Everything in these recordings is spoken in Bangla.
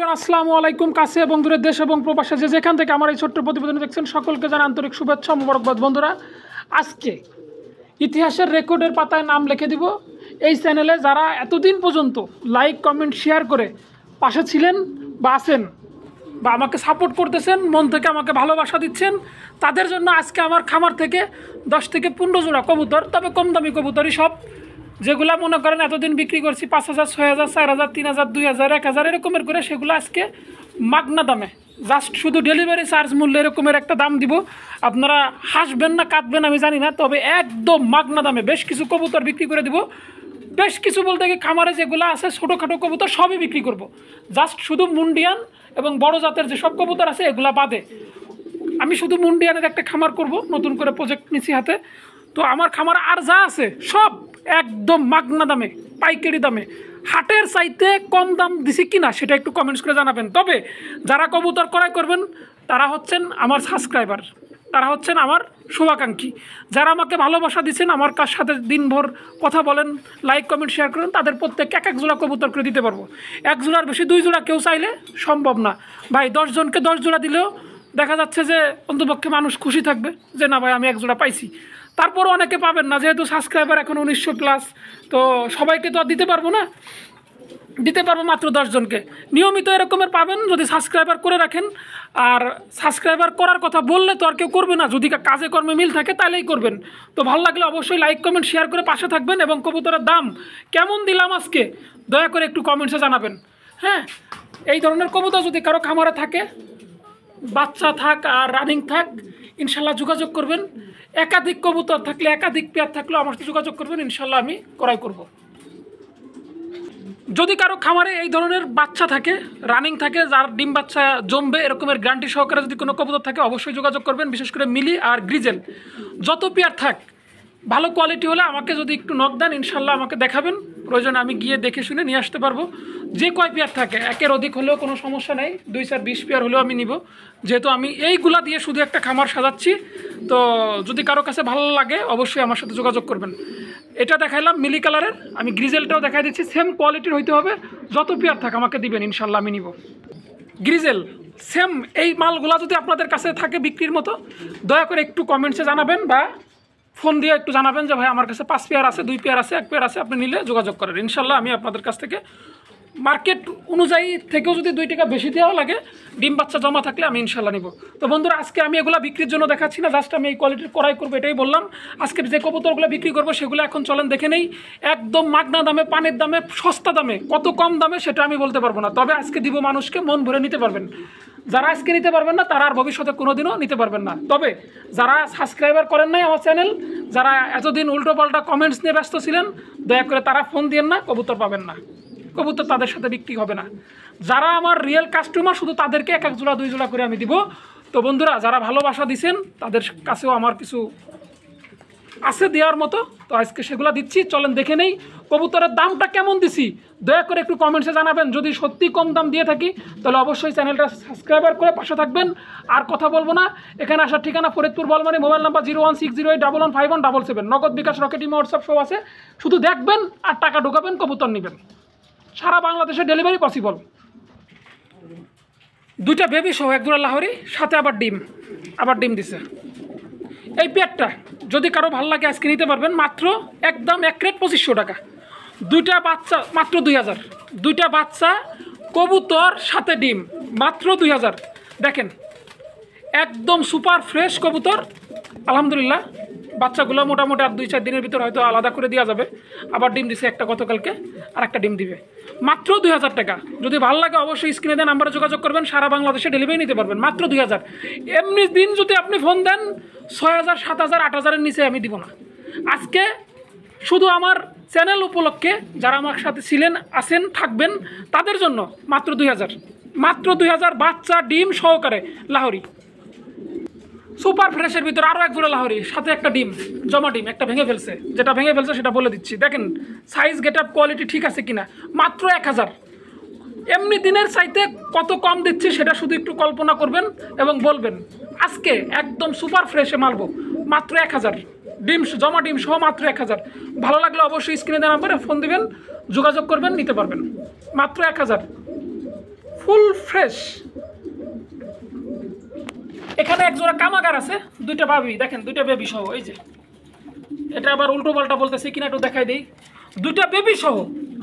আসসালামু আলাইকুম। কাছে এবং দূরের দেশ এবং প্রবাসে যে যেখান থেকে আমার এই ছোট্ট প্রতিবেদন দেখছেন সকলকে জানাই আন্তরিক শুভেচ্ছা মোবারকবাদ। বন্ধুরা, আজকে ইতিহাসের রেকর্ডের পাতায় নাম লিখে দিব। এই চ্যানেলে যারা এতদিন পর্যন্ত লাইক কমেন্ট শেয়ার করে পাশে ছিলেন বা আছেন বা আমাকে সাপোর্ট করতেছেন, মন থেকে আমাকে ভালোবাসা দিচ্ছেন, তাদের জন্য আজকে আমার খামার থেকে 10 থেকে 15 জোড়া কবুতর, তবে কম দামি কবুতরই সব, যেগুলা মনে করেন এতদিন বিক্রি করছি 5,000, 6,000, 4,000, 3,000, 2,000, 1,000 এরকমের করে, সেগুলো আজকে মাগনা দামে, জাস্ট শুধু ডেলিভারি চার্জ মূল্য এরকমের একটা দাম দিব। আপনারা হাসবেন না কাঁদবেন আমি জানি না, তবে একদম মাগনা দামে বেশ কিছু কবুতর বিক্রি করে দিব। বেশ কিছু বলতে কি, খামারে যেগুলো আছে ছোটোখাটো কবুতর সবই বিক্রি করব, জাস্ট শুধু মুন্ডিয়ান এবং বড় জাতের যেসব কবুতর আছে এগুলা বাদে। আমি শুধু মুন্ডিয়ানের একটা খামার করব, নতুন করে প্রজেক্ট নিচ্ছি হাতে। তো আমার খামার আর যা আছে সব একদম মাগনা দামে, পাইকারি দামে, হাটের চাইতে কম দাম দিছি কিনা সেটা একটু কমেন্টস করে জানাবেন। তবে যারা কবুতর ক্রয় করবেন তারা হচ্ছেন আমার সাবস্ক্রাইবার, তারা হচ্ছেন আমার শুভাকাঙ্ক্ষী, যারা আমাকে ভালোবাসা দিচ্ছেন, আমার কার সাথে দিনভর কথা বলেন, লাইক কমেন্ট শেয়ার করেন, তাদের প্রত্যেককে এক এক জোড়া কবুতর করে দিতে পারবো। এক জোড়ার বেশি 2 জোড়া কেউ চাইলে সম্ভব না ভাই। 10 জনকে 10 জোড়া দিলেও দেখা যাচ্ছে যে অন্তপক্ষে মানুষ খুশি থাকবে যে না ভাই আমি এক জোড়া পাইছি। তারপরও অনেকে পাবেন না, যেহেতু সাবস্ক্রাইবার এখন 1900 প্লাস, তো সবাইকে তো আর দিতে পারবো না, দিতে পারবো মাত্র 10 জনকে। নিয়মিত এরকমের পাবেন যদি সাবস্ক্রাইবার করে রাখেন। আর সাবস্ক্রাইবার করার কথা বললে তো আর কেউ করবে না, যদি কাজে কর্মে মিল থাকে তাহলেই করবেন। তো ভালো লাগলে অবশ্যই লাইক কমেন্ট শেয়ার করে পাশে থাকবেন, এবং কবুতরের দাম কেমন দিলাম আজকে দয়া করে একটু কমেন্টসে জানাবেন। হ্যাঁ, এই ধরনের কবুতর যদি কারো খামারে থাকে, বাচ্চা থাক আর রানিং থাক, ইনশাল্লাহ যোগাযোগ করবেন। একাধিক কবুতর থাকলে, একাধিক পেয়ার থাকলেও আমার সাথে যোগাযোগ করবেন, ইনশাল্লাহ আমি ক্রয় করব। যদি কারো খামারে এই ধরনের বাচ্চা থাকে, রানিং থাকে, যার ডিম বাচ্চা জমবে এরকমের গ্যারান্টি সহকারে যদি কোনো কবুতর থাকে অবশ্যই যোগাযোগ করবেন। বিশেষ করে মিলি আর গ্রিজেল যত পেয়ার থাক, ভালো কোয়ালিটি হলে আমাকে যদি একটু নক দেন, ইনশাল্লাহ আমাকে দেখাবেন, প্রয়োজনে আমি গিয়ে দেখে শুনে নিয়ে আসতে পারবো। যে কয় পেয়ার থাকে, একের অধিক হলেও কোনো সমস্যা নেই, 2, 4, 20 পেয়ার হলেও আমি নিব, যেহেতু আমি এইগুলা দিয়ে শুধু একটা খামার সাজাচ্ছি। তো যদি কারো কাছে ভালো লাগে অবশ্যই আমার সাথে যোগাযোগ করবেন। এটা দেখাইলাম মিলি কালারের, আমি গ্রিজেলটাও দেখাই দিচ্ছি, সেম কোয়ালিটির হইতে হবে। যত পেয়ার থাক আমাকে দিবেন, ইনশাল্লাহ আমি নিব। গ্রিজেল সেম এই মালগুলা যদি আপনাদের কাছে থাকে বিক্রির মতো, দয়া করে একটু কমেন্টসে জানাবেন বা ফোন দিয়ে একটু জানাবেন যে ভাই আমার কাছে 5 পেয়ার আছে, 2 পেয়ার আছে, 1 পেয়ার আছে, আপনি নিলে যোগাযোগ করেন। ইনশাল্লাহ আমি আপনাদের কাছ থেকে মার্কেট অনুযায়ী থেকেও যদি 2 টাকা বেশি দেওয়া লাগে, ডিম বাচ্চা জমা থাকলে আমি ইনশাল্লাহ নিব। তো বন্ধুরা, আজকে আমি এগুলো বিক্রির জন্য দেখাচ্ছি না, জাস্ট আমি এই কোয়ালিটির ক্রয় করবো এটাই বললাম। আজকে যে কবুতরগুলো বিক্রি করবো সেগুলো এখন চলেন দেখে নেই। একদম মাগনা দামে, পানির দামে, সস্তা দামে, কত কম দামে সেটা আমি বলতে পারবো না, তবে আজকে দিব মানুষকে মন ভরে নিতে পারবেন। যারা আজকে নিতে পারবেন না তারা আর ভবিষ্যতে কোনোদিনও নিতে পারবেন না। তবে যারা সাবস্ক্রাইবার করেন নাই আমার চ্যানেল, যারা এতদিন উল্টোপাল্টা কমেন্টস নিয়ে ব্যস্ত ছিলেন, দয়া করে তারা ফোন দিয়েন না, কবুতর পাবেন না, কবুতর তাদের সাথে বিক্রি হবে না। যারা আমার রিয়েল কাস্টমার, শুধু তাদেরকে 1 জোড়া 2 জোড়া করে আমি দিব। তো বন্ধুরা, যারা ভালোবাসা দিছেন তাদের কাছেও আমার কিছু আছে দেওয়ার মতো, তো আজকে সেগুলো দিচ্ছি। চলেন দেখে নেই কবুতরের দামটা কেমন দিছি, দয়া করে একটু কমেন্টসে জানাবেন। যদি সত্যি কম দাম দিয়ে থাকি তাহলে অবশ্যই চ্যানেলটা সাবস্ক্রাইবার করে পাশে থাকবেন। আর কথা বলবো না, এখানে আসার ঠিকানা ফরিদপুর বলমারি, মোবাইল নাম্বার 01608115177, নগদ বিকাশ রকেট ইমো হোয়াটসঅ্যাপ সব আছে। শুধু দেখবেন আর টাকা ঢোকাবেন, কবুতর নেবেন, সারা বাংলাদেশে ডেলিভারি পসিবল। 2টা বেবি সহ 1 জোড়া লাহোরি, সাথে আবার ডিম দিছে। এই পেয়ারটা যদি কারো ভালো লাগে আজকে নিতে পারবেন, মাত্র একদম 1 রেট 2500 টাকা। 2টা বাচ্চা মাত্র 2000, 2টা বাচ্চা কবুতর সাথে ডিম মাত্র 2000। দেখেন একদম সুপার ফ্রেশ কবুতর, আলহামদুলিল্লাহ। বাচ্চাগুলো মোটামুটি আর 2-4 দিনের ভিতর হয়তো আলাদা করে দেওয়া যাবে। আবার ডিম দিছে একটা গতকালকে, আর একটা ডিম দিবে, মাত্র 2000 টাকা। যদি ভালো লাগে অবশ্যই স্ক্রিনে দেন নাম্বারে যোগাযোগ করবেন, সারা বাংলাদেশে ডেলিভারি নিতে পারবেন মাত্র 2000। এমনি দিন যদি আপনি ফোন দেন 6000, 7000, 8000-এর নিচে আমি দিব না। আজকে শুধু আমার চ্যানেল উপলক্ষে যারা আমার সাথে ছিলেন, আছেন, থাকবেন, তাদের জন্য মাত্র 2000, মাত্র 2000, বাচ্চা ডিম সহকারে লাহোরি সুপার ফ্রেশের ভিতরে আরও 1 জোড়া লাহোরি, সাথে একটা ডিম, জমা ডিম, একটা ভেঙে ফেলছে, যেটা ভেঙে ফেলছে সেটা বলে দিচ্ছি। দেখেন সাইজ, গেট আপ, কোয়ালিটি ঠিক আছে কিনা, মাত্র 1000। এমনি দিনের চাইতে কত কম দিচ্ছি সেটা শুধু একটু কল্পনা করবেন এবং বলবেন। আজকে একদম সুপার ফ্রেশে মালবো, মাত্র 1000, ডিম জমা ডিম সহ মাত্র 1000। ভালো লাগলে অবশ্যই স্ক্রিনে দেওয়া নাম্বারে ফোন দিবেন, যোগাযোগ করবেন, নিতে পারবেন মাত্র 1000। Full fresh. এখানে এক জোড়া কামাগার আছে, দুইটা ভাবি দেখেন, দুইটা বেবি সহ। এই যে এটা আবার উল্টো পাল্টা বলতেছি কিনা একটু দেখাই দিই। দুইটা বেবি সহ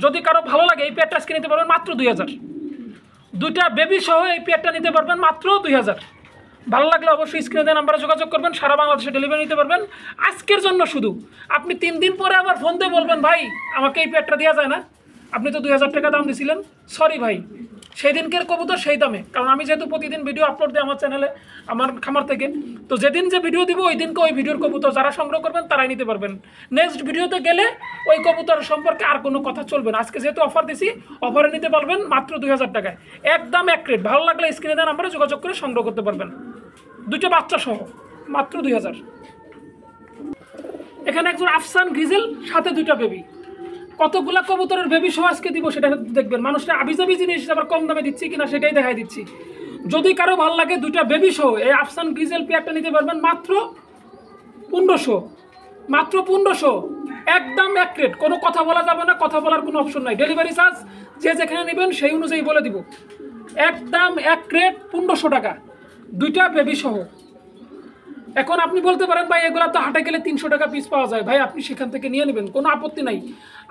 যদি কারো ভালো লাগে এই পেয়ারটা আজকে নিতে পারবেন মাত্র 2000। দুইটা বেবি সহ এই পেয়ারটা নিতে পারবেন মাত্র 2000। ভালো লাগলে অবশ্যই স্ক্রিনে দেওয়া নাম্বারে যোগাযোগ করবেন, সারা বাংলাদেশে ডেলিভারি নিতে পারবেন। আজকের জন্য শুধু আপনি 3 দিন পরে আবার ফোন দিয়ে বলবেন ভাই আমাকে এই পেয়ারটা দেওয়া যায় না, আপনি তো 2000 টাকা দাম দিয়েছিলেন। সরি ভাই, সেই দিনকের কবুতর সেই দামে, কারণ আমি যেহেতু প্রতিদিন ভিডিও আপলোড দিই আমার চ্যানেলে, আমার খামার থেকে, তো যেদিন যে ভিডিও দিব ওই দিনকে ওই ভিডিওর কবুতর যারা সংগ্রহ করবেন তারাই নিতে পারবেন। নেক্সট ভিডিওতে গেলে ওই কবুতর সম্পর্কে আর কোনো কথা চলবে না। আজকে যেহেতু অফার দিছি, অফারে নিতে পারবেন মাত্র 2000 টাকায়, একদম এক রেট। ভালো লাগলে স্ক্রিনে দেওয়া নাম্বারে যোগাযোগ করে সংগ্রহ করতে পারবেন, দুইটা বাচ্চা সহ মাত্র 2000। এখানে একজন আফসান গ্রিজেল, সাথে দুইটা বেবি। কতগুলা কবুতরের বেবি সহ আজকে দিব সেটা দেখবেন। মানুষটা আবিজাবি জিনিস আবার কম দামে দিচ্ছি কিনা সেটাই দেখাই দিচ্ছি। যদি কারো ভালো লাগে দুইটা বেবি সহ এই আফসান গ্রিজেল পেয়ারটা নিতে পারবেন মাত্র 1500, মাত্র 1500, একদম এক রেট। কোনো কথা বলা যাবে না, কথা বলার কোনো অপশন নাই। ডেলিভারি চার্জ যে যেখানে নেবেন সেই অনুযায়ী বলে দিব, একদম এক রেট 1500 টাকা, দুইটা বেবি সহ। এখন আপনি বলতে পারেন ভাই এগুলো তো হাটে গেলে 300 টাকা পিস পাওয়া যায়, ভাই আপনি সেখান থেকে নিয়ে নেবেন, কোনো আপত্তি নাই।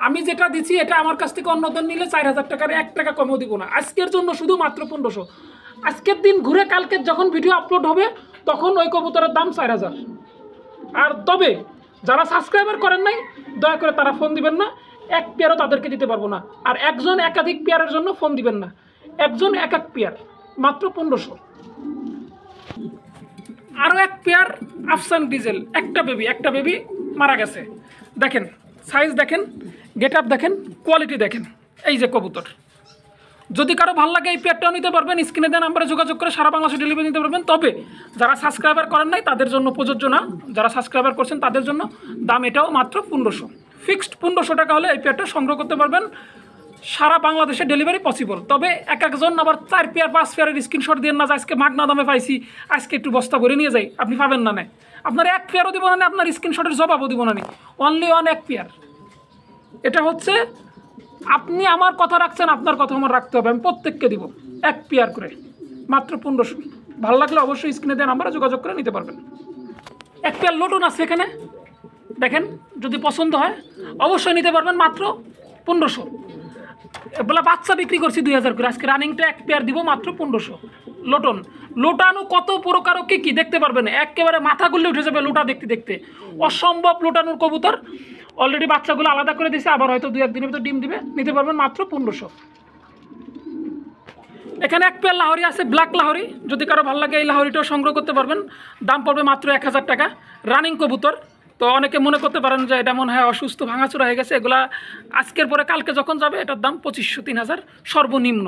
আমি যেটা দিচ্ছি এটা আমার কাছ থেকে অন্যদের নিলে 4000 টাকার 1 টাকা কমেও দিব না। আজকের জন্য শুধু মাত্র 1500। আজকের দিন ঘুরে কালকে যখন ভিডিও আপলোড হবে তখন ওই কবুতরের দাম 4000। আর তবে যারা সাবস্ক্রাইবার করেন নাই দয়া করে তারা ফোন দিবেন না, এক পেয়ারও তাদেরকে দিতে পারবো না। আর একজন একাধিক পেয়ারের জন্য ফোন দিবেন না, একজন এক এক পেয়ার, মাত্র 1500। আরও এক পেয়ার আফসান ডিজেল, একটা বেবি মারা গেছে। দেখেন সাইজ দেখেন, গেট আপ দেখেন, কোয়ালিটি দেখেন। এই যে কবুতর, যদি কারো ভালো লাগে এই পেয়ারটাও নিতে পারবেন, স্ক্রিনে দেওয়া নাম্বারে যোগাযোগ করে সারা বাংলাদেশে ডেলিভারি নিতে পারবেন। তবে যারা সাবস্ক্রাইবার করেন নাই তাদের জন্য প্রযোজ্য না, যারা সাবস্ক্রাইবার করছেন তাদের জন্য দাম এটাও মাত্র 1500। ফিক্সড 1500 টাকা হলে এই পেয়ারটা সংগ্রহ করতে পারবেন, সারা বাংলাদেশে ডেলিভারি পসিবল। তবে এক একজন আবার 4 পেয়ার 5 পেয়ারের স্ক্রিনশট দিয়ে না, আজকে মাগনা দামে পাইছি আজকে একটু বস্তা ভরে নিয়ে যাই, আপনি পাবেন না। আপনার এক পেয়ারও দিব না, আপনার স্ক্রিনশটের জবাবও দিব না, অনলি ওয়ান এক পেয়ার। এটা হচ্ছে আপনি আমার কথা রাখছেন, আপনার কথা আমার রাখতে হবে, আমি প্রত্যেককে দিব এক পেয়ার করে, মাত্র 1500। ভালো লাগলে অবশ্যই স্ক্রিনে দেওয়া নাম্বারে যোগাযোগ করে নিতে পারবেন। এক পেয়ার লোটন আছে এখানে দেখেন, যদি পছন্দ হয় অবশ্যই নিতে পারবেন মাত্র 1500। বলে বাচ্চা বিক্রি করছি 2000 করে, আজকে রানিংটা এক পেয়ার দিব মাত্র 1500। লোটন, লোটানো কত প্রকারও কি দেখতে পারবেন, একেবারে মাথা গুল্লে উঠে যাবে লোটা দেখতে দেখতে, অসম্ভব লোটানোর কবুতর। অলরেডি বাচ্চাগুলো আলাদা করে দিয়েছে, আবার হয়তো 2-1 দিনের ভিতর ডিম দিবে, নিতে পারবেন মাত্র 1500। এখানে এক পেয়ার লাহরি আছে, ব্ল্যাক লাহরি, যদি কারো ভালো লাগে এই লাহরিটাও সংগ্রহ করতে পারবেন, দাম পড়বে মাত্র 1000 টাকা। রানিং কবুতর, তো অনেকে মনে করতে পারেন যে এটা মনে হয় অসুস্থ ভাঙাচোরা হয়ে গেছে, এগুলা আজকের পরে কালকে যখন যাবে এটার দাম 2500-3000 সর্বনিম্ন,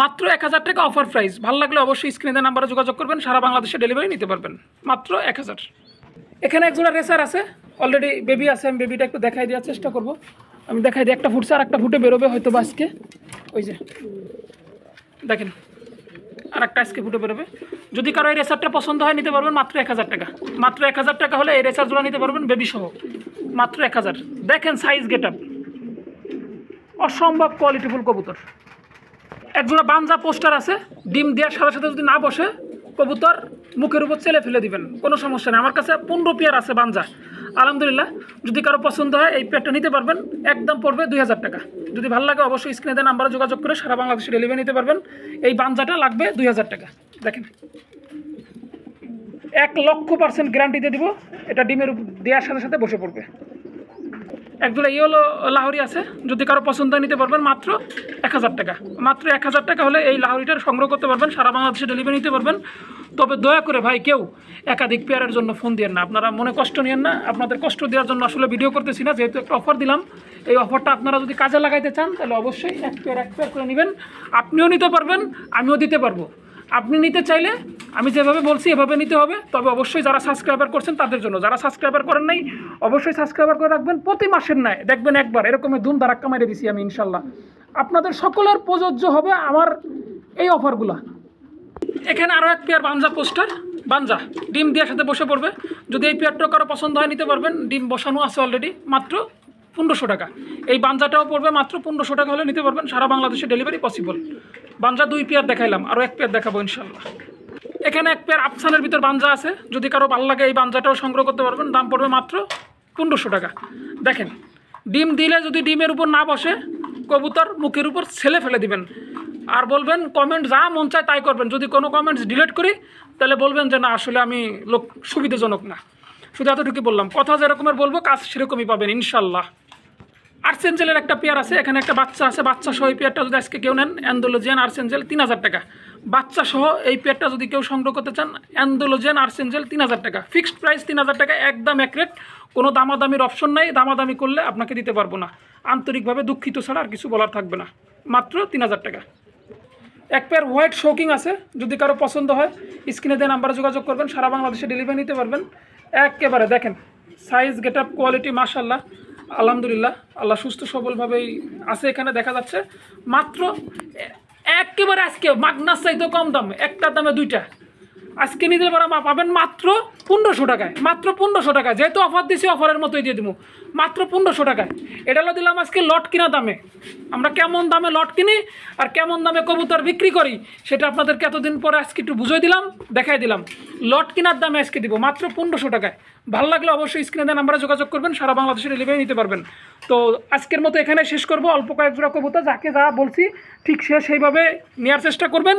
মাত্র 1000 টাকা অফার প্রাইস। ভালো লাগলে অবশ্যই স্ক্রিনে নাম্বারে যোগাযোগ করবেন, সারা বাংলাদেশে ডেলিভারি নিতে পারবেন মাত্র 1000। এখানে একজোড়া রেসার আছে, অলরেডি বেবি আছে, আমি বেবিটা একটু দেখাই দেওয়ার চেষ্টা করব। আমি দেখাই দিই, একটা ফুটছে আর একটা ফুটে বেরোবে হয়তো আজকে, ওই যে দেখেন আর একটা আজকে ফুটে বেরোবে। যদি কারো এই রেসারটা পছন্দ হয় নিতে পারবেন মাত্র 1000 টাকা, মাত্র 1000 টাকা হলে এই রেসারগুলো নিতে পারবেন বেবি সহ, মাত্র 1000। দেখেন সাইজ গেট আপ, অসম্ভব কোয়ালিটিফুল কবুতর। একজোড়া বানজা পোস্টার আছে, ডিম দেওয়ার সাথে সাথে যদি না বসে কবুতর মুখের উপর চেলে ফেলে দিবেন, কোনো সমস্যা নেই। আমার কাছে 15 পেয়ার আছে বানজা, আলহামদুলিল্লাহ। যদি কারো পছন্দ হয় এই পেয়ারটা নিতে পারবেন, একদম পড়বে 2000 টাকা। যদি ভালো লাগে অবশ্যই স্ক্রিনে দেওয়া নাম্বারে যোগাযোগ করে সারা বাংলাদেশে ডেলিভারি নিতে পারবেন। এই বানজাটা লাগবে 2000 টাকা। দেখেন 1,00,000% গ্যারান্টি দিয়ে দিব, এটা ডিমের দেওয়ার সাথে সাথে বসে পড়বে। একজোড়া ইয়েলো লাহরি আছে, যদি কারো পছন্দ হয় নিতে পারবেন মাত্র 1000 টাকা, মাত্র 1000 টাকা হলে এই লাহরিটার সংগ্রহ করতে পারবেন, সারা বাংলাদেশে ডেলিভারি নিতে পারবেন। তবে দয়া করে ভাই কেউ একাধিক পেয়ারের জন্য ফোন দিয়েন না, আপনারা মনে কষ্ট নিয়েন না, আপনাদের কষ্ট দেওয়ার জন্য আসলে ভিডিও করতেছি না। যেহেতু একটা অফার দিলাম, এই অফারটা আপনারা যদি কাজে লাগাইতে চান তাহলে অবশ্যই এক পেয়ার করে নেবেন। আপনিও নিতে পারবেন, আমিও দিতে পারবো। আপনি নিতে চাইলে আমি যেভাবে বলছি এভাবে নিতে হবে। তবে অবশ্যই যারা সাবস্ক্রাইবার করছেন তাদের জন্য, যারা সাবস্ক্রাইবার করেন নাই অবশ্যই সাবস্ক্রাইবার করে রাখবেন। প্রতি মাসের ন্যায় দেখবেন একবার এরকমের ধুম ধারাক্কা মেরে দিছি আমি, ইনশাল্লাহ আপনাদের সকলের প্রযোজ্য হবে আমার এই অফারগুলো। এখানে আরও এক পেয়ার বানজা পোস্টার, বানজা ডিম দেওয়ার সাথে বসে পড়বে। যদি এই পেয়ারটা কারো পছন্দ হয় নিতে পারবেন, ডিম বসানো আছে অলরেডি, মাত্র 1500 টাকা। এই বানজাটাও পড়বে মাত্র 1500 টাকা হলে নিতে পারবেন, সারা বাংলাদেশে ডেলিভারি পসিবল। বাঞ্জা 2 পেয়ার দেখাইলাম, আরও 1 পেয়ার দেখাবো ইনশাল্লাহ। এখানে 1 পেয়ার আফসানের ভিতর বাঞ্জা আছে, যদি কারো ভালো লাগে এই বাঞ্জাটাও সংগ্রহ করতে পারবেন। দাম পড়বে মাত্র 1500 টাকা। দেখেন, ডিম দিলে যদি ডিমের উপর না বসে কবুতর মুখের উপর ছেলে ফেলে দিবেন, আর বলবেন কমেন্ট যা মন চায় তাই করবেন। যদি কোনো কমেন্টস ডিলিট করি তাহলে বলবেন যে না আসলে আমি লোক সুবিধাজনক না। শুধু এতটুকু বললাম, কথা যেরকমের বলবো কাজ সেরকমই পাবেন ইনশাল্লাহ। আর্সেঞ্জেলের একটা পেয়ার আছে, এখানে একটা বাচ্চা আছে, বাচ্চা সহ এই পেয়ারটা যদি আজকে কেউ নেন, অ্যান্ডোলোজিয়ান আর্সেঞ্জেল 3000 টাকা। বাচ্চা সহ এই পেয়ারটা যদি কেউ সংগ্রহ করতে চান, অ্যান্ডোলোজিয়ান আর্সেঞ্জেল 3000 টাকা, ফিক্সড প্রাইস 3000 টাকা, একদম এক রেট, কোনো দামাদামির অপশন নাই। দামাদামি করলে আপনাকে দিতে পারবো না, আন্তরিকভাবে দুঃখিত ছাড়া আর কিছু বলার থাকবে না। মাত্র 3000 টাকা। 1 পেয়ার হোয়াইট শোকিং আছে, যদি কারো পছন্দ হয় স্ক্রিনে দেওয়া নাম্বারে যোগাযোগ করবেন, সারা বাংলাদেশে ডেলিভারি নিতে পারবেন। একেবারে দেখেন সাইজ, গেট আপ, কোয়ালিটি মাশাআল্লাহ আলহামদুলিল্লাহ, আল্লাহ সুস্থ সবলভাবেই আছে। এখানে দেখা যাচ্ছে মাত্র একেবারে আজকে মাগনাস চাইতেও কম দাম, একটার দামে 2টা আজকে নিতে পাবেন মাত্র 1500 টাকায়। মাত্র 1500 টাকায়, যেহেতু অফার দিছি অফারের মতোই দিয়ে দেবো, মাত্র 1500 টাকায়। এটা হলো দিলাম আজকে লট কিনা দামে। আমরা কেমন দামে লট কিনি আর কেমন দামে কবুতর বিক্রি করি সেটা আপনাদেরকে এতদিন পরে আজকে একটু বুঝিয়ে দিলাম, দেখাই দিলাম। লট কেনার দামে আজকে দিব মাত্র 1500 টাকায়। ভালো লাগলে অবশ্যই স্ক্রিনে দেওয়া নাম্বারে যোগাযোগ করবেন, সারা বাংলাদেশে ডেলিভারি নিতে পারবেন। তো আজকের মতো এখানে শেষ করব। অল্প কয়েক জোড়া কবুতর, যাকে যা বলছি ঠিক সে সেইভাবে নেওয়ার চেষ্টা করবেন।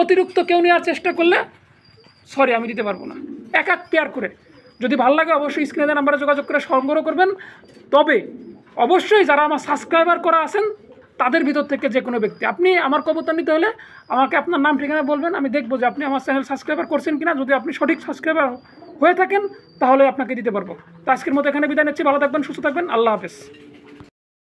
অতিরিক্ত কেউ নেওয়ার চেষ্টা করলে সরি আমি দিতে পারবো না। 1 পেয়ার করে যদি ভালো লাগে অবশ্যই স্ক্রিনে দেওয়া নাম্বারে যোগাযোগ করে সংগ্রহ করবেন। তবে অবশ্যই যারা আমার সাবস্ক্রাইবার করা আছেন তাদের ভিতর থেকে যে কোনো ব্যক্তি, আপনি আমার কবুতর নিতে হলে আমাকে আপনার নাম ঠিকানা বলবেন, আমি দেখবো যে আপনি আমার চ্যানেল সাবস্ক্রাইবার করছেন কিনা। যদি আপনি সঠিক সাবস্ক্রাইবার হয়ে থাকেন তাহলে আপনাকে দিতে পারবো। তো আজকের মতো এখানে বিদায় নিচ্ছি। ভালো থাকবেন, সুস্থ থাকবেন, আল্লাহ হাফেজ।